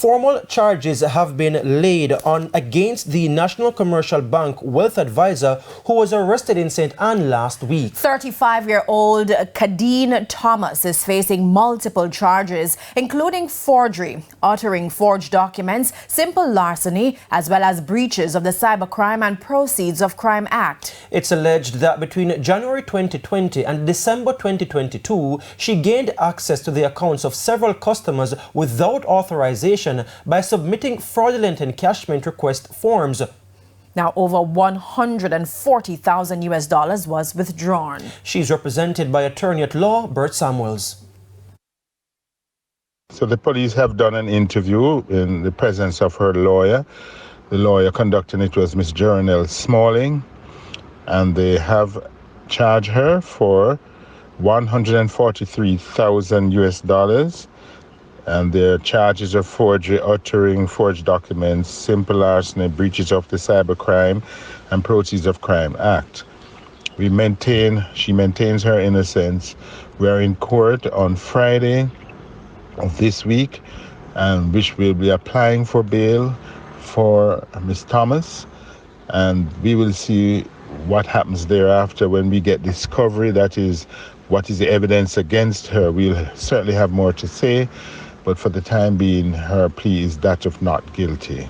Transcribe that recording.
Formal charges have been laid on against the National Commercial Bank wealth advisor who was arrested in St. Ann last week. 35-year-old Kadeen Thomas is facing multiple charges, including forgery, uttering forged documents, simple larceny, as well as breaches of the Cybercrime and Proceeds of Crime Act. It's alleged that between January 2020 and December 2022, she gained access to the accounts of several customers without authorization by submitting fraudulent encashment request forms. Now, over $140,000 was withdrawn. She's represented by attorney at law Bert Samuels. So the police have done an interview in the presence of her lawyer. The lawyer conducting it was Miss Journell Smalling, and they have charged her for $143,000. And their charges of forgery, uttering forged documents, simple larceny, breaches of the Cybercrime and Proceeds of Crime Act. She maintains her innocence. We are in court on Friday of this week, and which will be applying for bail for Ms. Thomas, and we will see what happens thereafter when we get discovery, that is, what is the evidence against her. We'll certainly have more to say, but for the time being, her plea is that of not guilty.